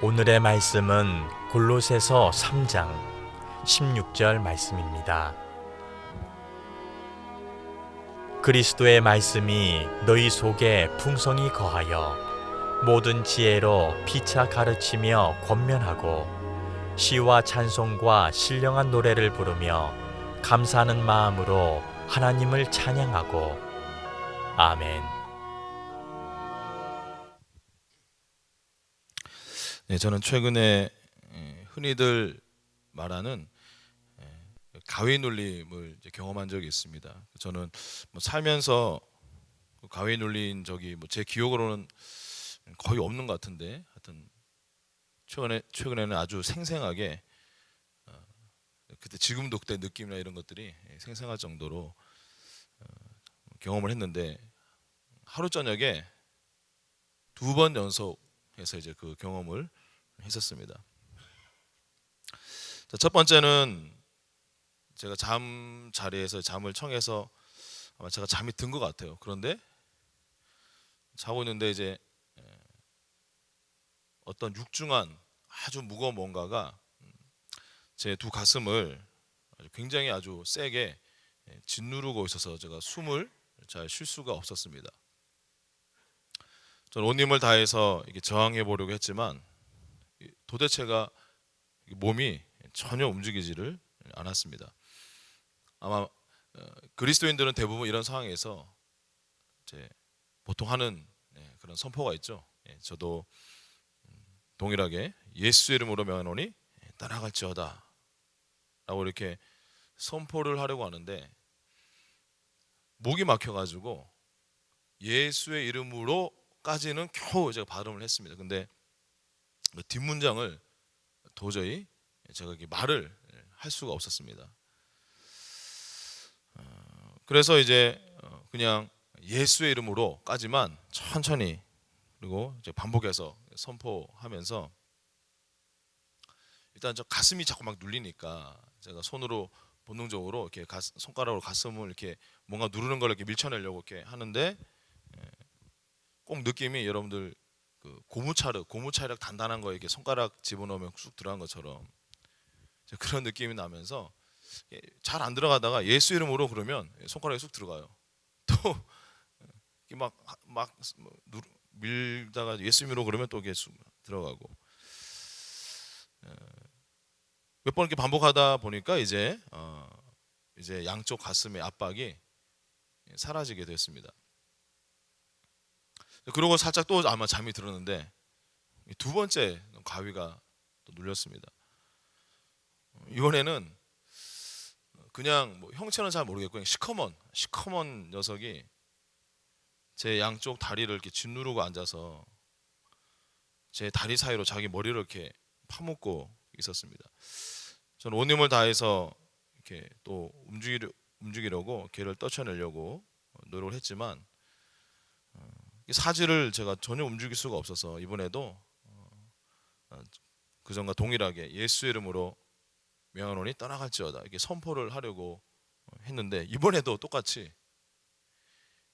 오늘의 말씀은 골로새서 3장 16절 말씀입니다. 그리스도의 말씀이 너희 속에 풍성히 거하여 모든 지혜로 피차 가르치며 권면하고 시와 찬송과 신령한 노래를 부르며 감사하는 마음으로 하나님을 찬양하고 아멘. 네, 저는 최근에 흔히들 말하는 가위 눌림을 경험한 적이 있습니다. 저는 살면서 가위 눌린 적이 제 기억으로는 거의 없는 것 같은데, 하여튼 최근에는 아주 생생하게 그때 지금도 그때 느낌이나 이런 것들이 생생할 정도로 경험을 했는데, 하루 저녁에 2번 연속해서 이제 그 경험을 했었습니다. 자, 첫 번째는 제가 잠자리에서 잠을 청해서 아마 제가 잠이 든 것 같아요. 그런데 자고 있는데 이제 어떤 육중한 아주 무거운 뭔가가 제 두 가슴을 굉장히 아주 세게 짓누르고 있어서 제가 숨을 잘 쉴 수가 없었습니다. 저는 온 힘을 다해서 이게 저항해 보려고 했지만 도대체가 몸이 전혀 움직이지를 않았습니다. 아마 그리스도인들은 대부분 이런 상황에서 이제 보통 하는 그런 선포가 있죠. 저도 동일하게 예수의 이름으로 명하노니 따라갈지어다 라고 이렇게 선포를 하려고 하는데, 목이 막혀가지고 예수의 이름으로까지는 겨우 제가 발음을 했습니다. 근데 그 뒷문장을 도저히 제가 말을 할 수가 없었습니다. 그래서 이제 그냥 예수의 이름으로까지만 천천히 그리고 이제 반복해서 선포하면서, 일단 저 가슴이 자꾸 막 눌리니까 제가 손으로 본능적으로 이렇게 손가락으로 가슴을 이렇게 뭔가 누르는 걸 이렇게 밀쳐내려고 이렇게 하는데, 꼭 느낌이 여러분들 그 고무차력 단단한 거에 이렇게 손가락 집어넣으면 쑥 들어간 것처럼 그런 느낌이 나면서 잘 안 들어가다가 예수 이름으로 그러면 손가락이 쑥 들어가요. 또 막 밀다가 예수 이름으로 그러면 또 이게 쑥 들어가고, 몇 번 이렇게 반복하다 보니까 이제 양쪽 가슴의 압박이 사라지게 됐습니다. 그러고 살짝 또 아마 잠이 들었는데 두 번째 가위가 또 눌렸습니다. 이번에는 그냥 형체는 잘 모르겠고 그냥 시커먼 녀석이 제 양쪽 다리를 이렇게 짓누르고 앉아서 제 다리 사이로 자기 머리를 이렇게 파묻고 있었습니다. 저는 온 힘을 다해서 이렇게 또 움직이려고 걔를 떨쳐내려고 노력을 했지만 사지를 제가 전혀 움직일 수가 없어서 이번에도 그전과 동일하게 예수의 이름으로 명하노니 떠나갈지어다 이렇게 선포를 하려고 했는데, 이번에도 똑같이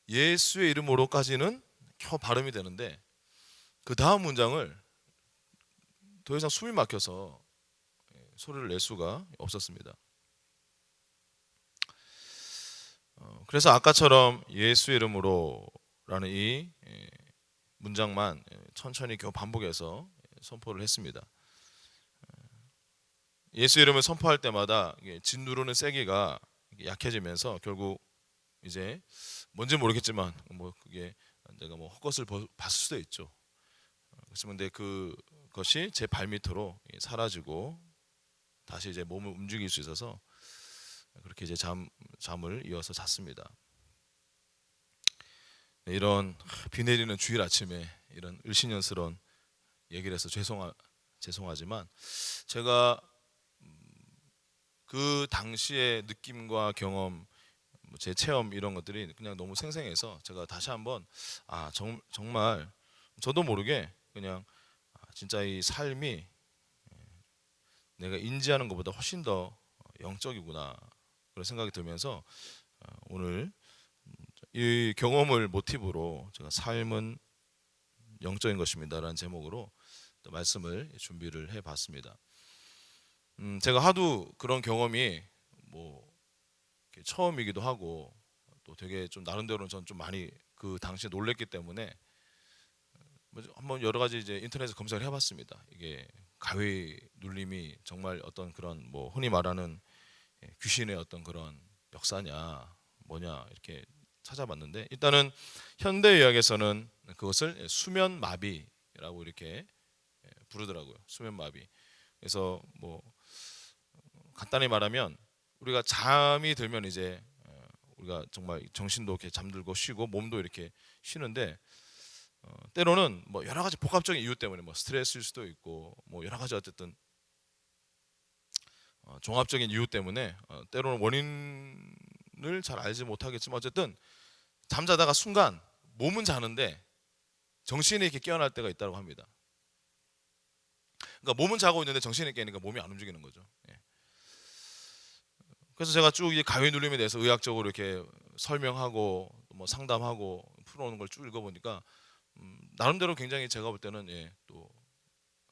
예수의 이름으로까지는 켜 발음이 되는데 그 다음 문장을 더 이상 숨이 막혀서 소리를 낼 수가 없었습니다. 그래서 아까처럼 예수의 이름으로라는 이 문장만 천천히 겨우 반복해서 선포를 했습니다. 예수 이름을 선포할 때마다 짓누르는 세기가 약해지면서 결국 이제 뭔지 모르겠지만 그게 내가 헛것을 봤을 수도 있죠. 그렇지만 근데 그것이 제 발밑으로 사라지고 다시 이제 몸을 움직일 수 있어서 그렇게 이제 잠을 이어서 잤습니다. 이런 비 내리는 주일 아침에 이런 을신연스러운 얘기를 해서 죄송하지만 제가 그 당시의 느낌과 경험, 제 체험 이런 것들이 그냥 너무 생생해서 제가 다시 한번 정말 저도 모르게 그냥 진짜 이 삶이 내가 인지하는 것보다 훨씬 더 영적이구나 그런 생각이 들면서 오늘 이 경험을 모티브로 제가 삶은 영적인 것입니다라는 제목으로 또 말씀을 준비를 해봤습니다. 제가 하도 그런 경험이 뭐 처음이기도 하고 또 되게 좀 나름대로는 전 좀 많이 그 당시에 놀랬기 때문에 한번 여러 가지 이제 인터넷에 검색을 해봤습니다. 이게 가위 눌림이 정말 어떤 그런 뭐 흔히 말하는 귀신의 어떤 그런 역사냐 뭐냐 이렇게 찾아봤는데, 일단은 현대의학에서는 그것을 수면 마비라고 이렇게 부르더라고요. 수면 마비. 그래서 뭐 간단히 말하면 우리가 잠이 들면 이제 우리가 정말 정신도 이렇게 잠들고 쉬고 몸도 이렇게 쉬는데, 때로는 뭐 여러 가지 복합적인 이유 때문에 뭐 스트레스일 수도 있고 뭐 여러 가지 어쨌든 종합적인 이유 때문에 때로는 원인을 잘 알지 못하겠지만 어쨌든 잠자다가 순간 몸은 자는데 정신이 이렇게 깨어날 때가 있다고 합니다. 그러니까 몸은 자고 있는데 정신이 깨니까 몸이 안 움직이는 거죠. 예. 그래서 제가 쭉 이 가위 눌림에 대해서 의학적으로 이렇게 설명하고 뭐 상담하고 풀어오는 걸 쭉 읽어보니까 나름대로 굉장히 제가 볼 때는 또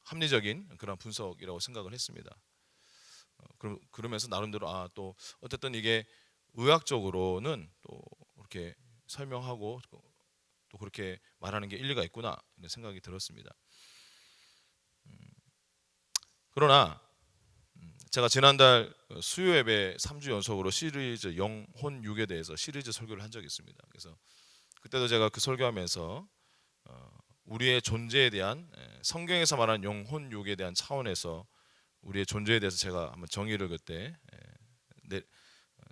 합리적인 그런 분석이라고 생각을 했습니다. 그러면서 나름대로 또 어쨌든 이게 의학적으로는 또 그렇게 설명하고 또 그렇게 말하는 게 일리가 있구나 이런 생각이 들었습니다. 그러나 제가 지난달 수요 예배 3주 연속으로 시리즈 영혼 육에 대해서 시리즈 설교를 한 적이 있습니다. 그래서 그때도 제가 그 설교하면서 우리의 존재에 대한 성경에서 말하는 영혼 육에 대한 차원에서 우리의 존재에 대해서 제가 한번 정의를 그때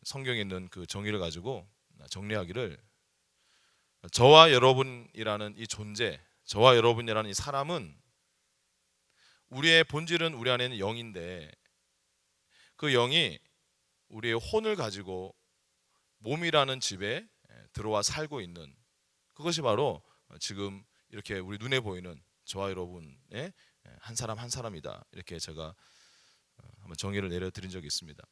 성경에 있는 그 정의를 가지고 정리하기를, 저와 여러분이라는 이 존재, 저와 여러분이라는 이 사람은 우리의 본질은 우리 안에 있는 영인데 그 영이 우리의 혼을 가지고 몸이라는 집에 들어와 살고 있는 그것이 바로 지금 이렇게 우리 눈에 보이는 저와 여러분의 한 사람 한 사람이다. 이렇게 제가 한번 정의를 내려드린 적이 있습니다.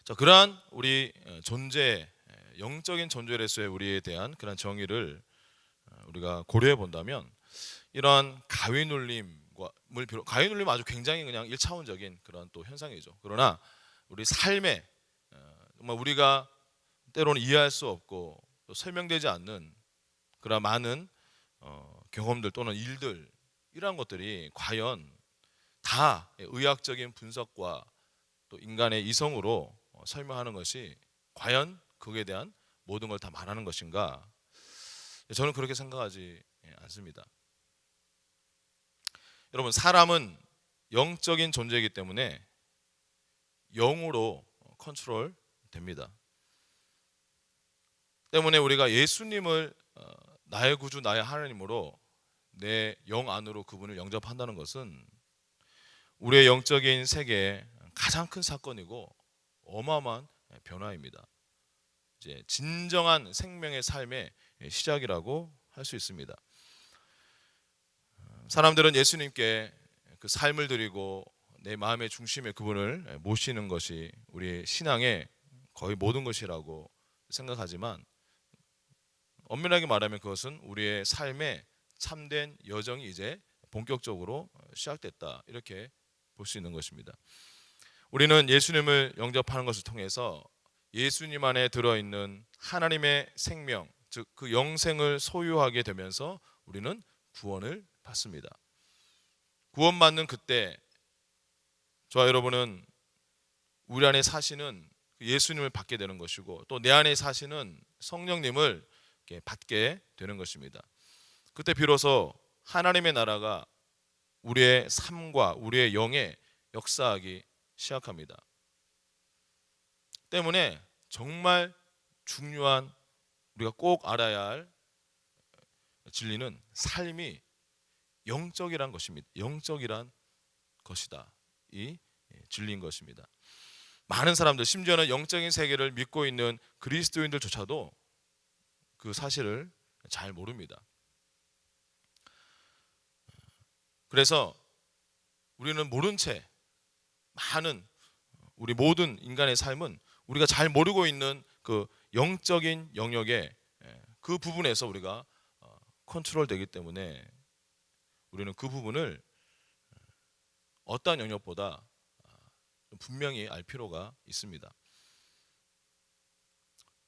자, 그러한 우리 존재, 영적인 존재로서의 우리에 대한 그런 정의를 우리가 고려해 본다면 이러한 가위 눌림은 아주 굉장히 그냥 1차원적인 그런 또 현상이죠. 그러나 우리 삶에 정말 우리가 때로는 이해할 수 없고 또 설명되지 않는 그런 많은 경험들 또는 일들, 이러한 것들이 과연 다 의학적인 분석과 또 인간의 이성으로 설명하는 것이 과연 그에 대한 모든 걸 다 말하는 것인가? 저는 그렇게 생각하지 않습니다. 여러분, 사람은 영적인 존재이기 때문에 영으로 컨트롤 됩니다. 때문에 우리가 예수님을 나의 구주 나의 하나님으로 내 영 안으로 그분을 영접한다는 것은 우리의 영적인 세계에 가장 큰 사건이고 어마어마한 변화입니다. 이제 진정한 생명의 삶의 시작이라고 할 수 있습니다. 사람들은 예수님께 그 삶을 드리고 내 마음의 중심에 그분을 모시는 것이 우리의 신앙의 거의 모든 것이라고 생각하지만 엄밀하게 말하면 그것은 우리의 삶의 참된 여정이 이제 본격적으로 시작됐다, 이렇게 볼 수 있는 것입니다. 우리는 예수님을 영접하는 것을 통해서 예수님 안에 들어있는 하나님의 생명, 즉 그 영생을 소유하게 되면서 우리는 구원을 받습니다. 구원받는 그때 저와 여러분은 우리 안에 사시는 예수님을 받게 되는 것이고 또 내 안에 사시는 성령님을 받게 되는 것입니다. 그때 비로소 하나님의 나라가 우리의 삶과 우리의 영에 역사하기 시작합니다. 때문에 정말 중요한 우리가 꼭 알아야 할 진리는 삶이 영적이란 것입니다. 영적이란 것이다. 이 진리인 것입니다. 많은 사람들, 심지어는 영적인 세계를 믿고 있는 그리스도인들조차도 그 사실을 잘 모릅니다. 그래서 우리는 모른 채 많은 우리 모든 인간의 삶은 우리가 잘 모르고 있는 그 영적인 영역에 그 부분에서 우리가 컨트롤 되기 때문에 우리는 그 부분을 어떠한 영역보다 분명히 알 필요가 있습니다.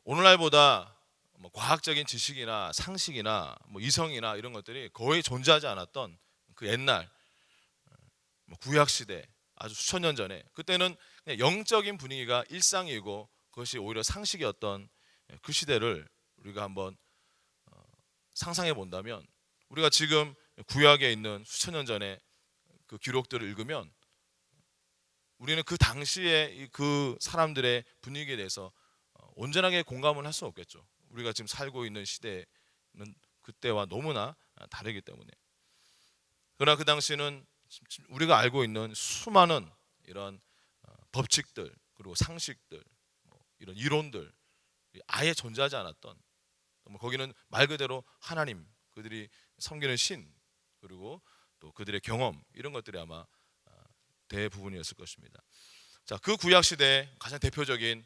오늘날보다 뭐 과학적인 지식이나 상식이나 뭐 이성이나 이런 것들이 거의 존재하지 않았던 그 옛날 뭐 구약 시대, 아주 수천 년 전에, 그때는 그냥 영적인 분위기가 일상이고 그것이 오히려 상식이었던 그 시대를 우리가 한번 상상해 본다면, 우리가 지금 구약에 있는 수천 년 전에 그 기록들을 읽으면 우리는 그 당시에 그 사람들의 분위기에 대해서 온전하게 공감을 할 수 없겠죠. 우리가 지금 살고 있는 시대는 그때와 너무나 다르기 때문에. 그러나 그 당시는 우리가 알고 있는 수많은 이런 법칙들, 그리고 상식들, 이런 이론들 아예 존재하지 않았던, 거기는 말 그대로 하나님, 그들이 섬기는 신, 그리고 또 그들의 경험, 이런 것들이 아마 대부분이었을 것입니다. 자, 그 구약 시대의 가장 대표적인,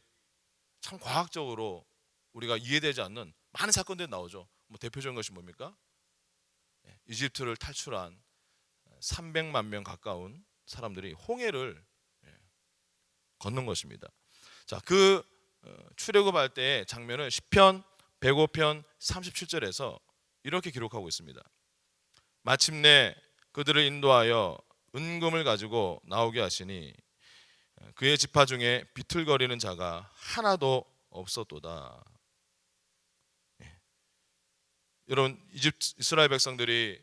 참 과학적으로 우리가 이해되지 않는 많은 사건들이 나오죠. 뭐 대표적인 것이 뭡니까? 이집트를 탈출한 300만 명 가까운 사람들이 홍해를 건넌 것입니다. 자, 그 출애굽할 때의 장면을 시편 105편 37절에서 이렇게 기록하고 있습니다. 마침내 그들을 인도하여 은금을 가지고 나오게 하시니 그의 지파 중에 비틀거리는 자가 하나도 없었도다. 여러분, 이스라엘 백성들이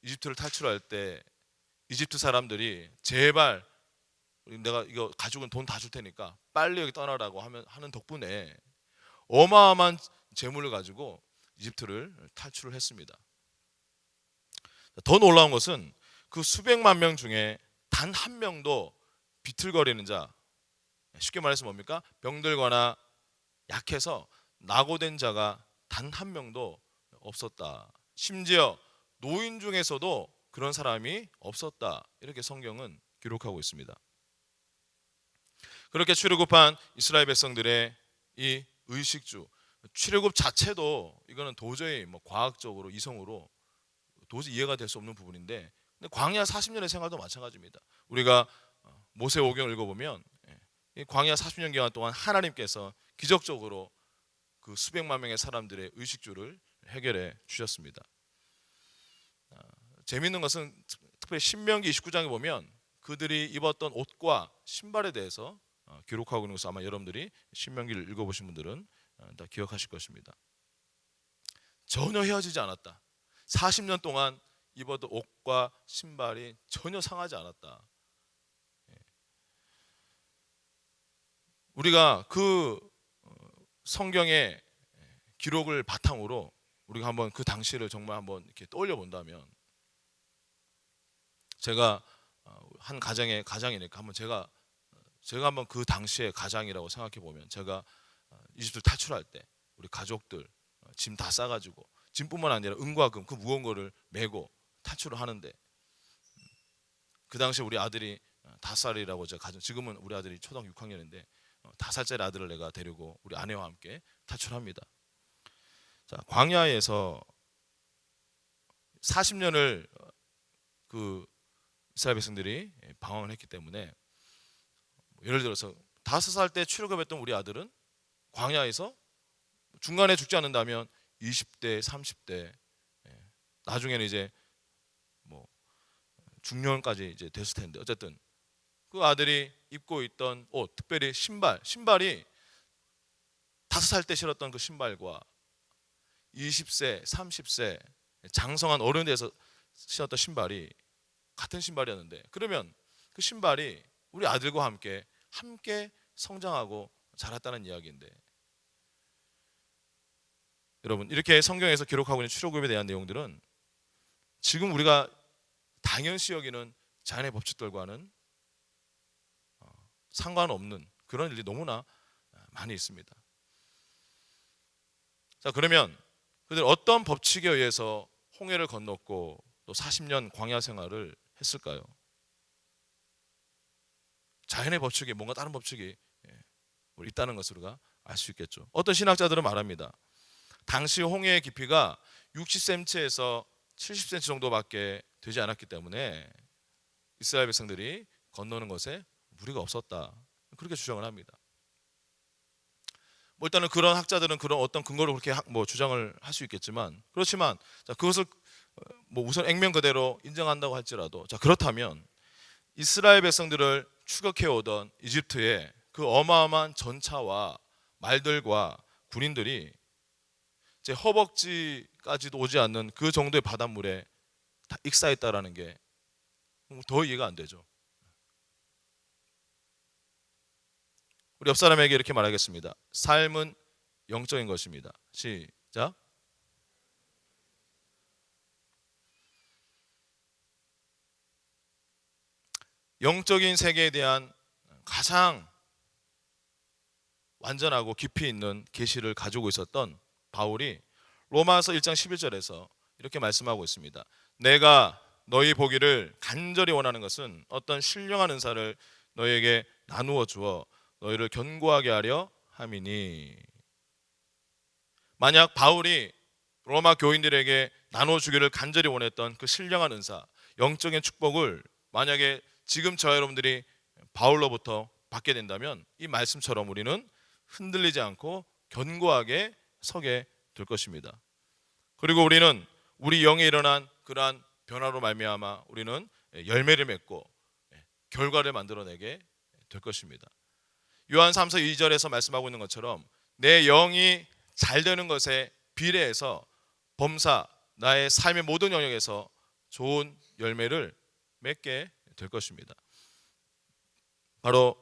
이집트를 탈출할 때 이집트 사람들이 제발 내가 이거 가죽은 돈 다 줄 테니까 빨리 여기 떠나라고 하는 덕분에 어마어마한 재물을 가지고 이집트를 탈출을 했습니다. 더 놀라운 것은 그 수백만 명 중에 단 한 명도 비틀거리는 자, 쉽게 말해서 뭡니까? 병들거나 약해서 낙오된 자가 단 한 명도 없었다. 심지어 노인 중에서도 그런 사람이 없었다. 이렇게 성경은 기록하고 있습니다. 그렇게 출애굽한 이스라엘 백성들의 이 의식주, 출애굽 자체도 이거는 도저히 뭐 과학적으로 이성으로 도저히 이해가 될 수 없는 부분인데, 근데 광야 40년의 생활도 마찬가지입니다. 우리가 모세오경을 읽어보면 이 광야 40년 기간 동안 하나님께서 기적적으로 그 수백만 명의 사람들의 의식주를 해결해 주셨습니다. 재미있는 것은 특별히 신명기 29장에 보면 그들이 입었던 옷과 신발에 대해서 기록하고 있는 것을 아마 여러분들이 신명기를 읽어보신 분들은 다 기억하실 것입니다. 전혀 헤어지지 않았다. 40년 동안 입었던 옷과 신발이 전혀 상하지 않았다. 우리가 그 성경의 기록을 바탕으로 우리가 한번 그 당시를 정말 한번 이렇게 떠올려 본다면, 제가 한 가정의 가장이니까 한번 제가 한번 그 당시의 가장이라고 생각해 보면, 제가 이집트 탈출할 때 우리 가족들 짐 다 싸가지고, 짐뿐만 아니라 은과 금 그 무거운 거를 메고 탈출을 하는데, 그 당시 우리 아들이 5살이라고 제가 지금은 우리 아들이 초등학교 6학년인데 5살짜리 아들을 내가 데리고 우리 아내와 함께 탈출합니다. 자, 광야에서 40년을 그 이스라엘 백성들이 방황을 했기 때문에, 예를 들어서 5살 때 출애굽했던 우리 아들은 광야에서 중간에 죽지 않는다면 20대, 30대, 나중에는 이제 뭐 중년까지 이제 됐을 텐데, 어쨌든 그 아들이 입고 있던 옷, 특별히 신발이 5살 때 신었던 그 신발과 20세, 30세 장성한 어른에 대해서 신었던 신발이 같은 신발이었는데, 그러면 그 신발이 우리 아들과 함께 성장하고 자랐다는 이야기인데, 여러분, 이렇게 성경에서 기록하고 있는 출애굽에 대한 내용들은 지금 우리가 당연시 여기는 자연의 법칙들과는 상관없는 그런 일이 너무나 많이 있습니다. 자, 그러면 그들 어떤 법칙에 의해서 홍해를 건넜고 또 40년 광야 생활을 했을까요? 자연의 법칙이 뭔가 다른 법칙이 있다는 것을 우리가 알 수 있겠죠. 어떤 신학자들은 말합니다. 당시 홍해의 깊이가 60cm에서 70cm 정도밖에 되지 않았기 때문에 이스라엘 백성들이 건너는 것에 무리가 없었다. 그렇게 주장을 합니다. 뭐 일단은 그런 학자들은 그런 어떤 근거로 그렇게 주장을 할 수 있겠지만, 그렇지만 자, 그것을 뭐 우선 액면 그대로 인정한다고 할지라도, 자, 그렇다면 이스라엘 백성들을 추격해 오던 이집트의 그 어마어마한 전차와 말들과 군인들이 제 허벅지까지도 오지 않는 그 정도의 바닷물에 다 익사했다라는 게 더 이해가 안 되죠. 우리 옆 사람에게 이렇게 말하겠습니다. 삶은 영적인 것입니다. 시작. 영적인 세계에 대한 가장 완전하고 깊이 있는 계시를 가지고 있었던 바울이 로마서 1장 11절에서 이렇게 말씀하고 있습니다. 내가 너희 보기를 간절히 원하는 것은 어떤 신령한 은사를 너희에게 나누어 주어 너희를 견고하게 하려 함이니. 만약 바울이 로마 교인들에게 나눠주기를 간절히 원했던 그 신령한 은사, 영적인 축복을 만약에 지금 저와 여러분들이 바울로부터 받게 된다면 이 말씀처럼 우리는 흔들리지 않고 견고하게 서게 될 것입니다. 그리고 우리는 우리 영에 일어난 그러한 변화로 말미암아 우리는 열매를 맺고 결과를 만들어내게 될 것입니다. 요한 3서 2절에서 말씀하고 있는 것처럼 내 영이 잘 되는 것에 비례해서 범사 나의 삶의 모든 영역에서 좋은 열매를 맺게 될 것입니다. 바로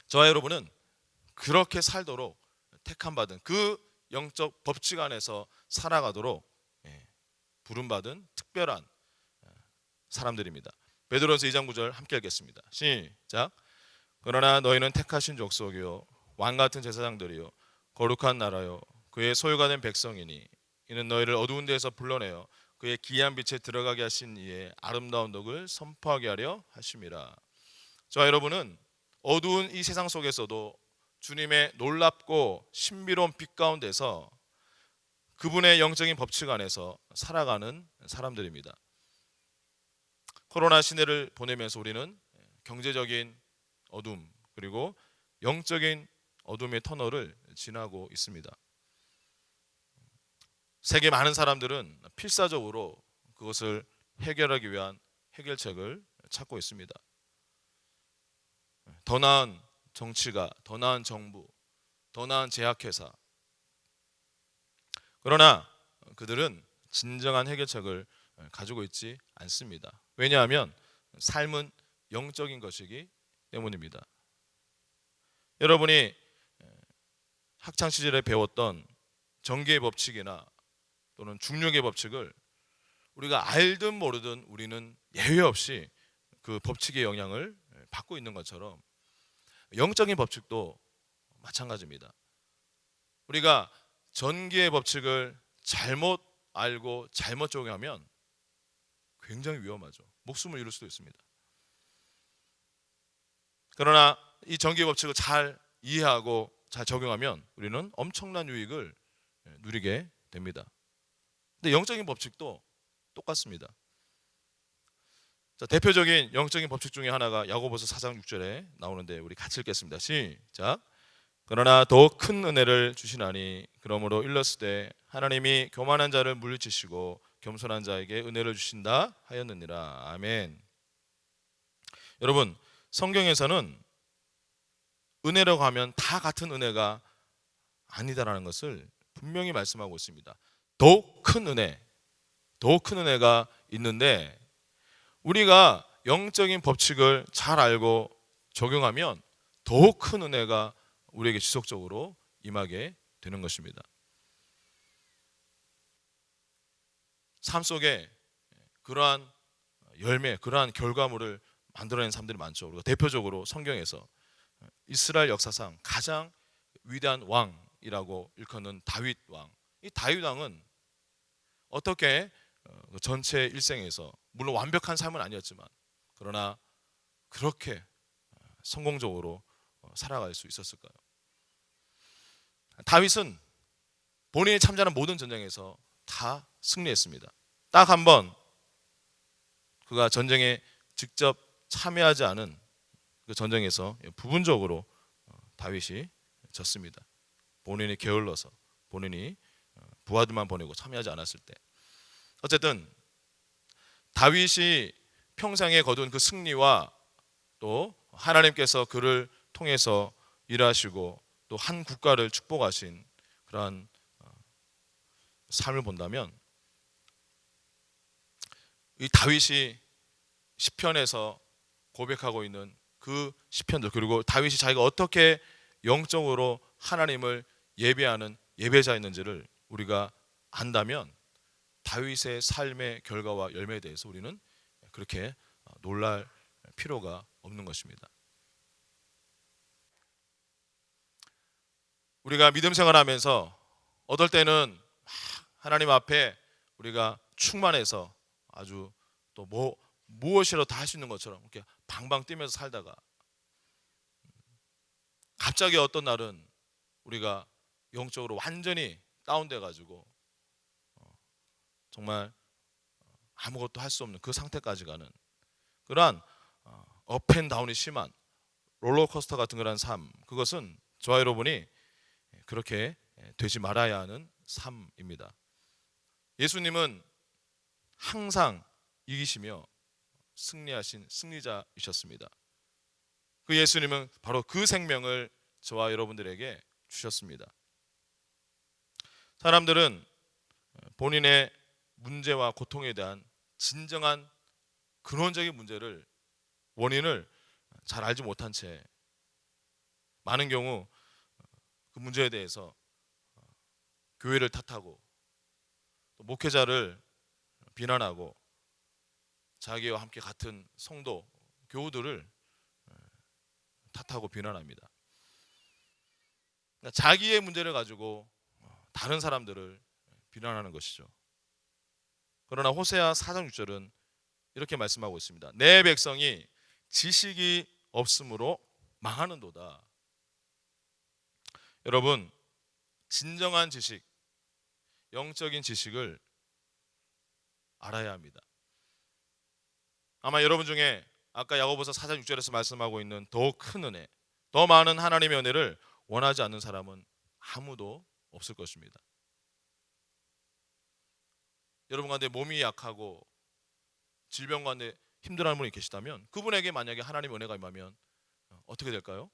저와 여러분은 그렇게 살도록 택함받은 그 영적 법칙 안에서 살아가도록 부름받은 특별한 사람들입니다. 베드로전서 2장 9절 함께 읽겠습니다. 시작. 그러나 너희는 택하신 족속이요 왕같은 제사장들이요 거룩한 나라요 그의 소유가 된 백성이니 이는 너희를 어두운 데에서 불러내어 그의 기이한 빛에 들어가게 하신 이의 아름다운 덕을 선포하게 하려 하심이라. 저와 여러분은 어두운 이 세상 속에서도 주님의 놀랍고 신비로운 빛 가운데서 그분의 영적인 법칙 안에서 살아가는 사람들입니다. 코로나 시대를 보내면서 우리는 경제적인 어둠 그리고 영적인 어둠의 터널을 지나고 있습니다. 세계 많은 사람들은 필사적으로 그것을 해결하기 위한 해결책을 찾고 있습니다. 더 나은 정치가, 더 나은 정부, 더 나은 제약회사. 그러나 그들은 진정한 해결책을 가지고 있지 않습니다. 왜냐하면 삶은 영적인 것이기 때문입니다. 여러분이 학창 시절에 배웠던 전기의 법칙이나 또는 중력의 법칙을 우리가 알든 모르든 우리는 예외 없이 그 법칙의 영향을 받고 있는 것처럼 영적인 법칙도 마찬가지입니다. 우리가 전기의 법칙을 잘못 알고 잘못 적용하면 굉장히 위험하죠. 목숨을 잃을 수도 있습니다. 그러나 이 전기의 법칙을 잘 이해하고 잘 적용하면 우리는 엄청난 유익을 누리게 됩니다. 근데 영적인 법칙도 똑같습니다. 자, 대표적인 영적인 법칙 중에 하나가 야고보서 4장 6절에 나오는데 우리 같이 읽겠습니다. 시작. 그러나 더욱 큰 은혜를 주시나니 그러므로 일렀으되 하나님이 교만한 자를 물리치시고 겸손한 자에게 은혜를 주신다 하였느니라. 아멘. 여러분, 성경에서는 은혜라고 하면 다 같은 은혜가 아니다라는 것을 분명히 말씀하고 있습니다. 더욱 큰 은혜, 더욱 큰 은혜가 있는데 우리가 영적인 법칙을 잘 알고 적용하면 더욱 큰 은혜가 우리에게 지속적으로 임하게 되는 것입니다. 삶 속에 그러한 열매, 그러한 결과물을 만들어낸 사람들이 많죠. 우리가 대표적으로 성경에서 이스라엘 역사상 가장 위대한 왕이라고 일컫는 다윗 왕. 이 다윗 왕은 어떻게 전체 일생에서 물론 완벽한 삶은 아니었지만 그러나 그렇게 성공적으로 살아갈 수 있었을까요? 다윗은 본인이 참전한 모든 전쟁에서 다 승리했습니다. 딱 한 번 그가 전쟁에 직접 참여하지 않은 그 전쟁에서 부분적으로 다윗이 졌습니다. 본인이 게을러서, 본인이 부하들만 보내고 참여하지 않았을 때. 어쨌든 다윗이 평생에 거둔 그 승리와 또 하나님께서 그를 통해서 일하시고 또 한 국가를 축복하신 그러한 삶을 본다면, 이 다윗이 시편에서 고백하고 있는 그 시편들, 그리고 다윗이 자기가 어떻게 영적으로 하나님을 예배하는 예배자였는지를 우리가 안다면 다윗의 삶의 결과와 열매에 대해서 우리는 그렇게 놀랄 필요가 없는 것입니다. 우리가 믿음 생활하면서 어떨 때는 하나님 앞에 우리가 충만해서 아주 또 무엇이라도 다 할 수 있는 것처럼 이렇게 방방 뛰면서 살다가 갑자기 어떤 날은 우리가 영적으로 완전히 다운돼 가지고 정말 아무것도 할 수 없는 그 상태까지 가는 그러한 업앤다운이 심한 롤러코스터 같은 그런 삶, 그것은 저와 여러분이 그렇게 되지 말아야 하는 삶입니다. 예수님은 항상 이기시며 승리하신 승리자이셨습니다. 그 예수님은 바로 그 생명을 저와 여러분들에게 주셨습니다. 사람들은 본인의 문제와 고통에 대한 진정한 근원적인 문제를, 원인을 잘 알지 못한 채 많은 경우 그 문제에 대해서 교회를 탓하고 또 목회자를 비난하고 자기와 함께 같은 성도, 교우들을 탓하고 비난합니다. 그러니까 자기의 문제를 가지고 다른 사람들을 비난하는 것이죠. 그러나 호세아 4장 6절은 이렇게 말씀하고 있습니다. 내 백성이 지식이 없으므로 망하는도다. 여러분, 진정한 지식, 영적인 지식을 알아야 합니다. 아마 여러분 중에 아까 야고보서 4장 6절에서 말씀하고 있는 더 큰 은혜, 더 많은 하나님의 은혜를 원하지 않는 사람은 아무도 없을 것입니다. 여러분 가운데 몸이 약하고 질병 가운데 힘들어하는 분이 계시다면 그분에게 만약에 하나님의 은혜가 임하면 어떻게 될까요?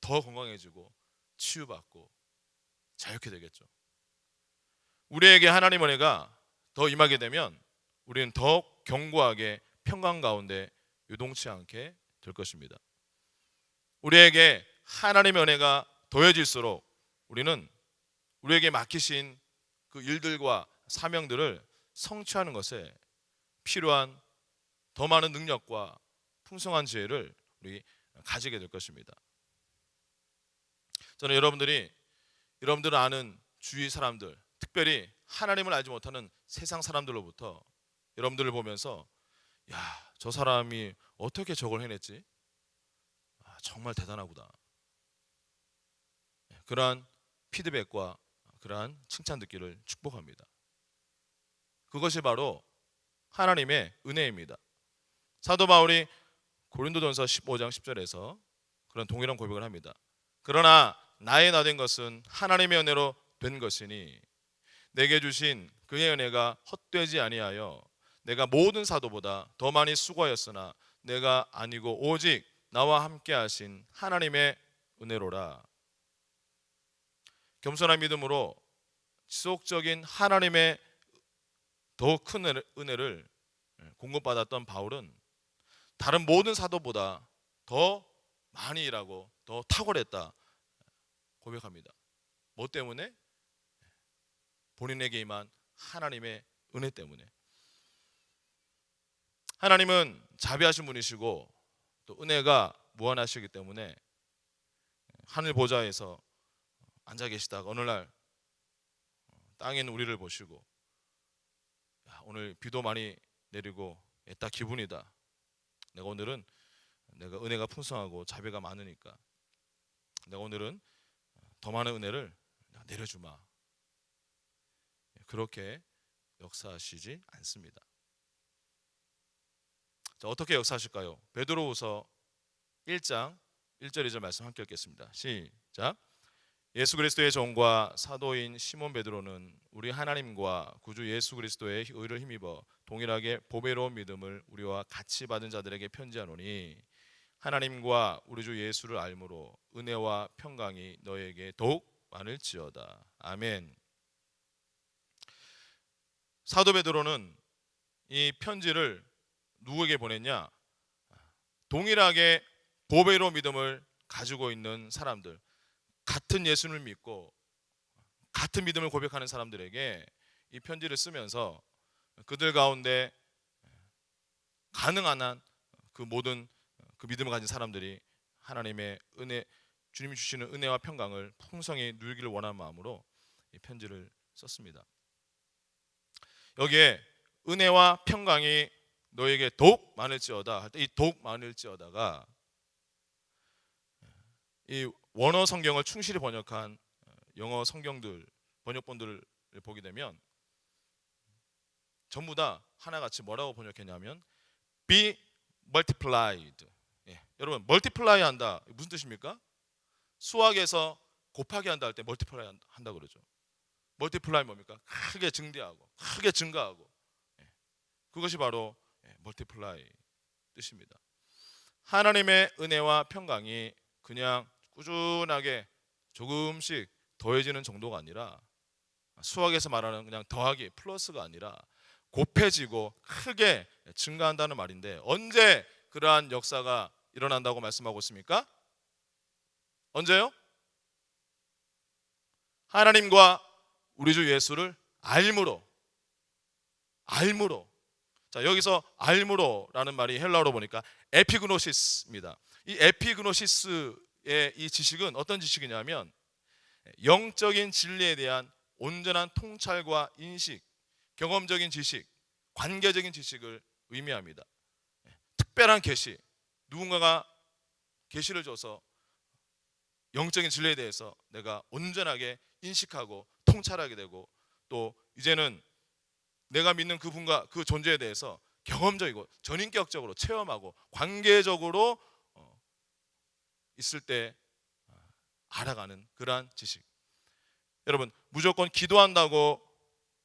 더 건강해지고 치유받고 자유케 되겠죠. 우리에게 하나님의 은혜가 더 임하게 되면 우리는 더 견고하게 평강 가운데 요동치 않게 될 것입니다. 우리에게 하나님의 은혜가 더해질수록 우리는 우리에게 맡기신 그 일들과 사명들을 성취하는 것에 필요한 더 많은 능력과 풍성한 지혜를 우리 가지게 될 것입니다. 저는 여러분들은 아는 주위 사람들, 특별히 하나님을 알지 못하는 세상 사람들로부터 여러분들을 보면서 야, 저 사람이 어떻게 저걸 해냈지? 정말 대단하구나. 그러한 피드백과 그러한 칭찬 듣기를 축복합니다. 그것이 바로 하나님의 은혜입니다. 사도 바울이 고린도전서 15장 10절에서 그런 동일한 고백을 합니다. 그러나 나의 나 된 것은 하나님의 은혜로 된 것이니 내게 주신 그의 은혜가 헛되지 아니하여 내가 모든 사도보다 더 많이 수고하였으나 내가 아니고 오직 나와 함께 하신 하나님의 은혜로라. 겸손한 믿음으로 지속적인 하나님의 더 큰 은혜를 공급받았던 바울은 다른 모든 사도보다 더 많이 일하고 더 탁월했다 고백합니다. 뭐 때문에? 본인에게 임한 하나님의 은혜 때문에. 하나님은 자비하신 분이시고 또 은혜가 무한하시기 때문에 하늘 보좌에서 앉아 계시다가 어느 날 땅에 있는 우리를 보시고 오늘 비도 많이 내리고 애따 기분이다. 오늘은 내가 은혜가 풍성하고 자비가 많으니까 내가 오늘은 더 많은 은혜를 내려주마. 그렇게 역사하시지 않습니다. 자, 어떻게 역사하실까요? 베드로후서 1장 1절 2절 말씀 함께 읽겠습니다. 시작. 예수 그리스도의 종과 사도인 시몬 베드로는 우리 하나님과 구주 예수 그리스도의 의를 힘입어 동일하게 보배로운 믿음을 우리와 같이 받은 자들에게 편지하노니 하나님과 우리 주 예수를 알므로 은혜와 평강이 너에게 더욱 많을지어다. 아멘. 사도 베드로는 이 편지를 누구에게 보냈냐? 동일하게 보배로운 믿음을 가지고 있는 사람들, 같은 예수를 믿고 같은 믿음을 고백하는 사람들에게 이 편지를 쓰면서 그들 가운데 가능한 한 그 모든 그 믿음을 가진 사람들이 하나님의 은혜, 주님이 주시는 은혜와 평강을 풍성히 누리기를 원하는 마음으로 이 편지를 썼습니다. 여기에 은혜와 평강이 너에게 더욱 많을지어다 할 때 이 더욱 많을지어다가 이 원어 성경을 충실히 번역한 영어 성경들 번역본들을 보게 되면 전부 다 하나같이 뭐라고 번역했냐면 be multiplied. 여러분 multiply 한다 무슨 뜻입니까? 수학에서 곱하기 한다 할 때 multiply 한다 그러죠. multiply 뭡니까? 크게 증대하고 크게 증가하고 그것이 바로 multiply 뜻입니다. 하나님의 은혜와 평강이 그냥 꾸준하게 조금씩 더해지는 정도가 아니라 수학에서 말하는 그냥 더하기 플러스가 아니라 곱해지고 크게 증가한다는 말인데 언제 그러한 역사가 일어난다고 말씀하고 있습니까? 언제요? 하나님과 우리 주 예수를 알므로. 자, 여기서 알므로라는 말이 헬라어로 보니까 에피그노시스입니다. 이 에피그노시스의 이 지식은 어떤 지식이냐면 영적인 진리에 대한 온전한 통찰과 인식, 경험적인 지식, 관계적인 지식을 의미합니다. 특별한 계시, 누군가가 계시를 줘서 영적인 진리에 대해서 내가 온전하게 인식하고 통찰하게 되고 또 이제는 내가 믿는 그분과 그 존재에 대해서 경험적이고 전인격적으로 체험하고 관계적으로 있을 때 알아가는 그러한 지식. 여러분 무조건 기도한다고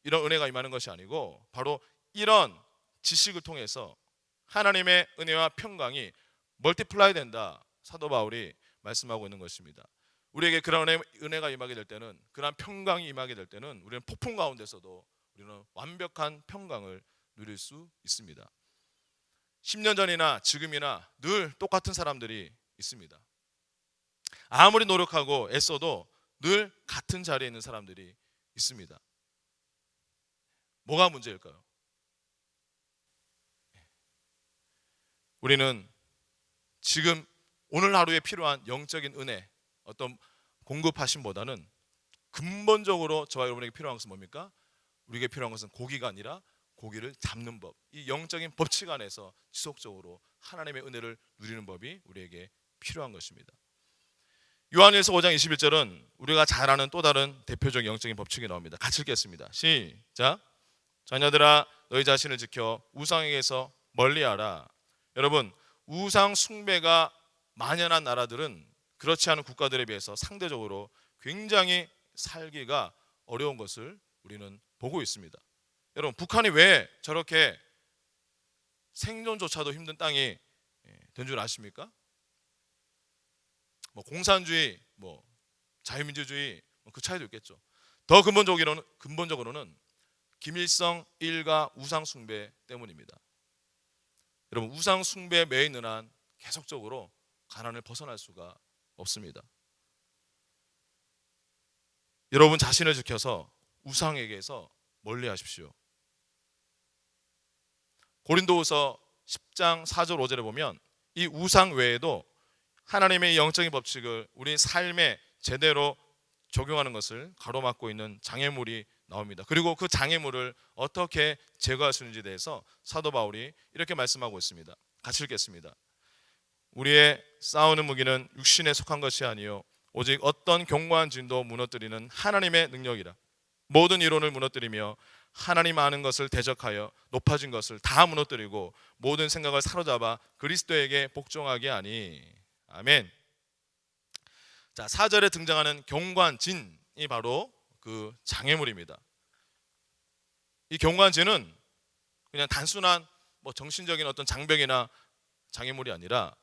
이런 은혜가 임하는 것이 아니고 바로 이런 지식을 통해서 하나님의 은혜와 평강이 멀티플라이 된다. 사도 바울이 말씀하고 있는 것입니다. 우리에게 그런 은혜가 임하게 될 때는 그런 평강이 임하게 될 때는 우리는 폭풍 가운데서도 우리는 완벽한 평강을 누릴 수 있습니다. 10년 전이나 지금이나 늘 똑같은 사람들이 있습니다. 아무리 노력하고 애써도 늘 같은 자리에 있는 사람들이 있습니다. 뭐가 문제일까요? 우리는 지금 오늘 하루에 필요한 영적인 은혜 어떤 공급하심보다는 근본적으로 저와 여러분에게 필요한 것은 뭡니까? 우리에게 필요한 것은 고기가 아니라 고기를 잡는 법, 이 영적인 법칙 안에서 지속적으로 하나님의 은혜를 누리는 법이 우리에게 필요한 것입니다. 요한일서 5장 21절은 우리가 잘 아는 또 다른 대표적인 영적인 법칙이 나옵니다. 같이 읽겠습니다. 시작. 자녀들아 너희 자신을 지켜 우상에게서 멀리하라. 여러분 우상 숭배가 만연한 나라들은 그렇지 않은 국가들에 비해서 상대적으로 굉장히 살기가 어려운 것을 우리는 보고 있습니다. 여러분 북한이 왜 저렇게 생존조차도 힘든 땅이 된 줄 아십니까? 뭐 공산주의, 뭐 자유민주주의 그 차이도 있겠죠. 더 근본적으로는 김일성 일가 우상 숭배 때문입니다. 여러분 우상 숭배에 매여 있는 한 계속적으로 가난을 벗어날 수가 없습니다. 여러분 자신을 지켜서 우상에게서 멀리하십시오. 고린도후서 10장 4절 5절에 보면 이 우상 외에도 하나님의 영적인 법칙을 우리 삶에 제대로 적용하는 것을 가로막고 있는 장애물이 나옵니다. 그리고 그 장애물을 어떻게 제거할 수 있는지에 대해서 사도 바울이 이렇게 말씀하고 있습니다. 같이 읽겠습니다. 우리의 싸우는 무기는 육신에 속한 것이 아니요 오직 어떤 견고한 진도 무너뜨리는 하나님의 능력이라. 모든 이론을 무너뜨리며 하나님 아는 것을 대적하여 높아진 것을 다 무너뜨리고 모든 생각을 사로잡아 그리스도에게 복종하게 하니. 아멘. 자, 4절에 등장하는 경관진이 바로 그 장애물입니다. 이 경관진은 그냥 단순한 정신적인 어떤 장벽이나 장애물이 아니라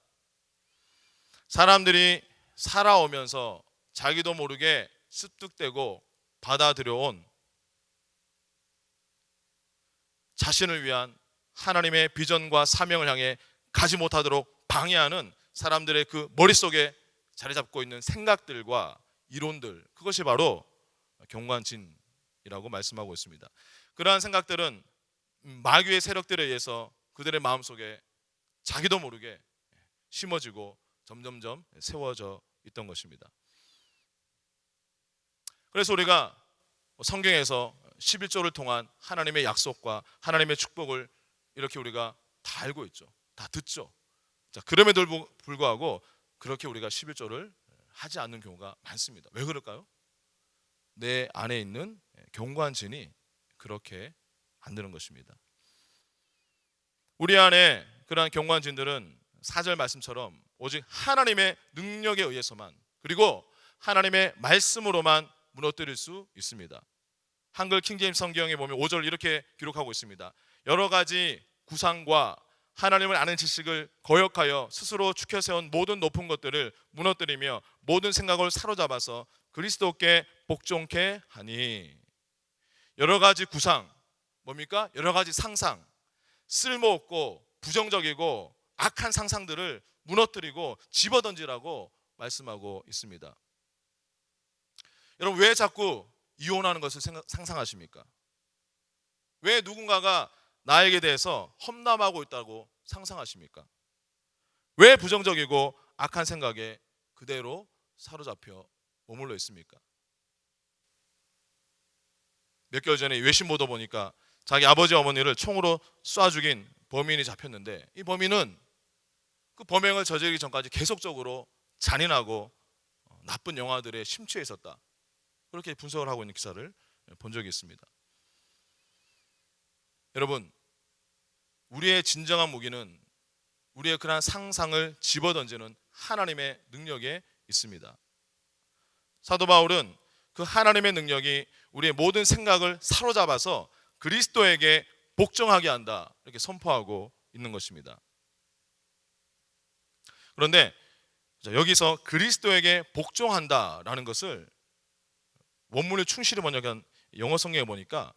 사람들이 살아오면서 자기도 모르게 습득되고 받아들여온 자신을 위한 하나님의 비전과 사명을 향해 가지 못하도록 방해하는 사람들의 그 머릿속에 자리 잡고 있는 생각들과 이론들, 그것이 바로 경관진이라고 말씀하고 있습니다. 그러한 생각들은 마귀의 세력들에 의해서 그들의 마음속에 자기도 모르게 심어지고 점점점 세워져 있던 것입니다. 그래서 우리가 성경에서 11조를 통한 하나님의 약속과 하나님의 축복을 이렇게 우리가 다 알고 있죠. 다 듣죠. 자, 그럼에도 불구하고 그렇게 우리가 11조를 하지 않는 경우가 많습니다. 왜 그럴까요? 내 안에 있는 경관진이 그렇게 안 되는 것입니다. 우리 안에 그러한 경관진들은 4절 말씀처럼 오직 하나님의 능력에 의해서만, 그리고 하나님의 말씀으로만 무너뜨릴 수 있습니다. 한글 킹제임스 성경에 보면 5절 이렇게 기록하고 있습니다. 여러 가지 구상과 하나님을 아는 지식을 거역하여 스스로 축혀 세운 모든 높은 것들을 무너뜨리며 모든 생각을 사로잡아서 그리스도께 복종케 하니. 여러 가지 구상, 뭡니까? 여러 가지 상상, 쓸모없고 부정적이고 악한 상상들을 무너뜨리고 집어던지라고 말씀하고 있습니다. 여러분, 왜 자꾸 이혼하는 것을 상상하십니까? 왜 누군가가 나에게 대해서 험담하고 있다고 상상하십니까? 왜 부정적이고 악한 생각에 그대로 사로잡혀 머물러 있습니까? 몇 개월 전에 외신 보도 보니까 자기 아버지 어머니를 총으로 쏴 죽인 범인이 잡혔는데, 이 범인은 그 범행을 저지르기 전까지 계속적으로 잔인하고 나쁜 영화들에 심취해 있었다. 그렇게 분석을 하고 있는 기사를 본 적이 있습니다. 여러분, 우리의 진정한 무기는 우리의 그러한 상상을 집어던지는 하나님의 능력에 있습니다. 사도 바울은 그 하나님의 능력이 우리의 모든 생각을 사로잡아서 그리스도에게 복종하게 한다, 이렇게 선포하고 있는 것입니다. 그런데 여기서 그리스도에게 복종한다라는 것을 원문을 충실히 번역한 영어 성경에 보니까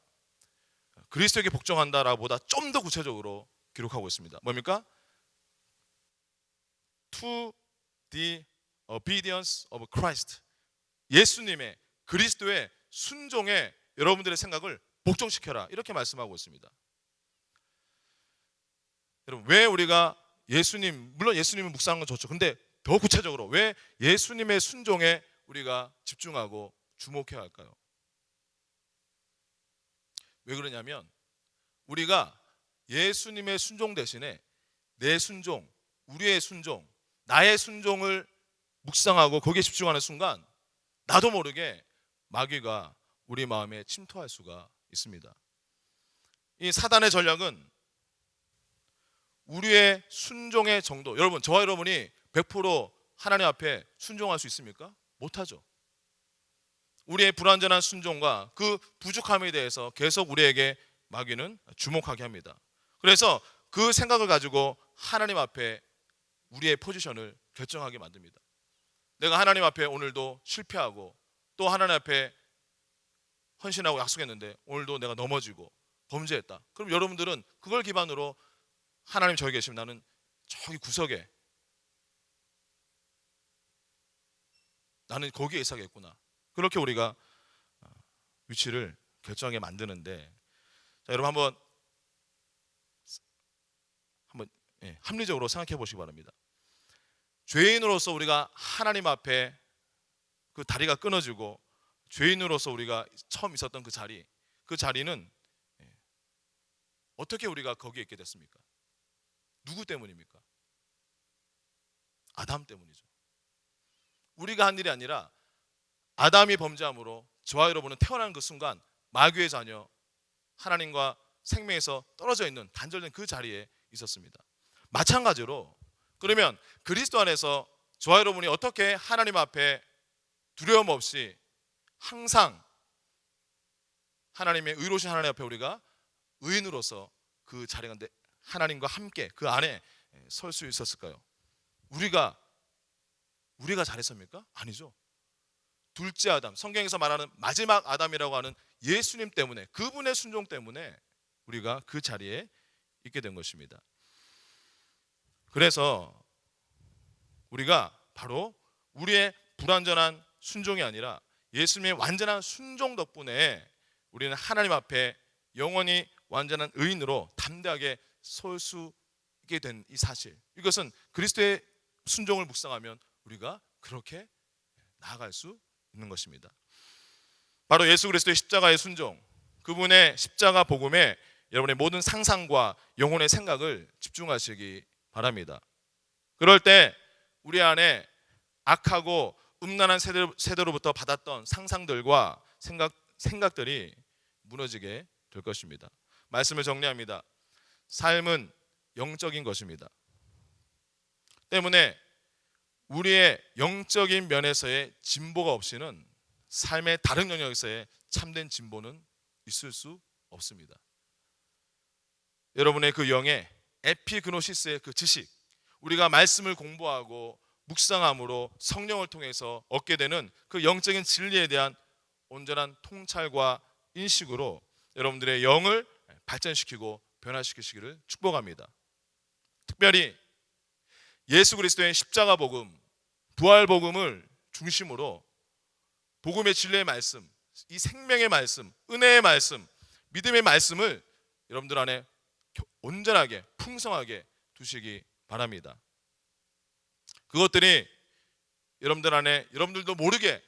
그리스도에게 복종한다라고 보다 좀 더 구체적으로 기록하고 있습니다. 뭡니까? To the obedience of Christ. 예수님의, 그리스도의 순종에 여러분들의 생각을 복종시켜라, 이렇게 말씀하고 있습니다. 여러분, 왜 우리가 물론 예수님을 묵상하는 건 좋죠. 근데 더 구체적으로 왜 예수님의 순종에 우리가 집중하고 주목해야 할까요? 왜 그러냐면 우리가 예수님의 순종 대신에 내 순종, 우리의 순종, 나의 순종을 묵상하고 거기에 집중하는 순간 나도 모르게 마귀가 우리 마음에 침투할 수가 있습니다. 이 사단의 전략은 우리의 순종의 정도, 여러분, 저와 여러분이 100% 하나님 앞에 순종할 수 있습니까? 못하죠. 우리의 불완전한 순종과 그 부족함에 대해서 계속 우리에게 마귀는 주목하게 합니다. 그래서 그 생각을 가지고 하나님 앞에 우리의 포지션을 결정하게 만듭니다. 내가 하나님 앞에 오늘도 실패하고 또 하나님 앞에 헌신하고 약속했는데 오늘도 내가 넘어지고 범죄했다. 그럼 여러분들은 그걸 기반으로 하나님 저기 계시면 나는 저기 구석에, 나는 거기에 있어야겠구나, 그렇게 우리가 위치를 결정하게 만드는데, 자, 여러분 한번 합리적으로 생각해 보시기 바랍니다. 죄인으로서 우리가 하나님 앞에 그 다리가 끊어지고 죄인으로서 우리가 처음 있었던 그 자리는 어떻게 우리가 거기에 있게 됐습니까? 누구 때문입니까? 아담 때문이죠. 우리가 한 일이 아니라 아담이 범죄함으로 저와 여러분은 태어난 그 순간 마귀의 자녀, 하나님과 생명에서 떨어져 있는 단절된 그 자리에 있었습니다. 마찬가지로 그러면 그리스도 안에서 저와 여러분이 어떻게 하나님 앞에 두려움 없이 항상 하나님의 의로우신 하나님 앞에 우리가 의인으로서 그 자리 가운데 하나님과 함께 그 안에 설 수 있었을까요? 우리가 잘했습니까? 아니죠. 둘째 아담, 성경에서 말하는 마지막 아담이라고 하는 예수님 때문에, 그분의 순종 때문에 우리가 그 자리에 있게 된 것입니다. 그래서 우리가 바로 우리의 불완전한 순종이 아니라 예수님의 완전한 순종 덕분에 우리는 하나님 앞에 영원히 완전한 의인으로 담대하게 설 수 있게 된 이 사실, 이것은 그리스도의 순종을 묵상하면 우리가 그렇게 나아갈 수 있는 것입니다. 바로 예수 그리스도의 십자가의 순종, 그분의 십자가 복음에 여러분의 모든 상상과 영혼의 생각을 집중하시기 바랍니다. 그럴 때 우리 안에 악하고 음란한 세대로부터 받았던 상상들과 생각들이 무너지게 될 것입니다. 말씀을 정리합니다. 삶은 영적인 것입니다. 때문에 우리의 영적인 면에서의 진보가 없이는 삶의 다른 영역에서의 참된 진보는 있을 수 없습니다. 여러분의 그 영의 에피그노시스의 그 지식, 우리가 말씀을 공부하고 묵상함으로 성령을 통해서 얻게 되는 그 영적인 진리에 대한 온전한 통찰과 인식으로 여러분들의 영을 발전시키고 변화시키시기를 축복합니다. 특별히 예수 그리스도의 십자가 복음, 부활 복음을 중심으로 복음의 진리의 말씀, 이 생명의 말씀, 은혜의 말씀, 믿음의 말씀을 여러분들 안에 온전하게 풍성하게 두시기 바랍니다. 그것들이 여러분들 안에 여러분들도 모르게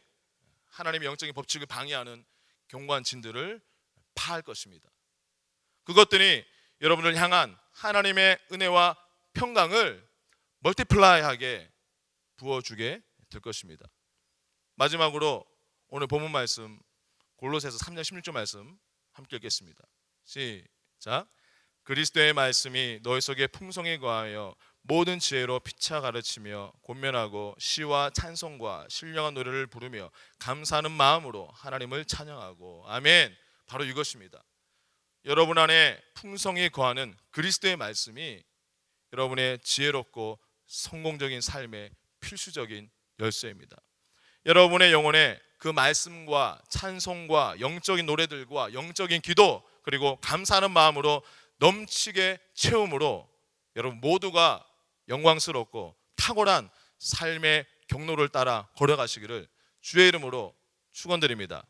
하나님의 영적인 법칙을 방해하는 견고한 진들을 파할 것입니다. 그것들이 여러분을 향한 하나님의 은혜와 평강을 멀티플라이하게 부어주게 될 것입니다. 마지막으로 오늘 본문 말씀 골로새서 3장 16절 말씀 함께 읽겠습니다. 시작. 그리스도의 말씀이 너희 속에 풍성히 거하여 모든 지혜로 피차 가르치며 권면하고 시와 찬송과 신령한 노래를 부르며 감사하는 마음으로 하나님을 찬양하고. 아멘. 바로 이것입니다. 여러분 안에 풍성히 거하는 그리스도의 말씀이 여러분의 지혜롭고 성공적인 삶의 필수적인 열쇠입니다. 여러분의 영혼에 그 말씀과 찬송과 영적인 노래들과 영적인 기도, 그리고 감사하는 마음으로 넘치게 채움으로 여러분 모두가 영광스럽고 탁월한 삶의 경로를 따라 걸어가시기를 주의 이름으로 축원드립니다.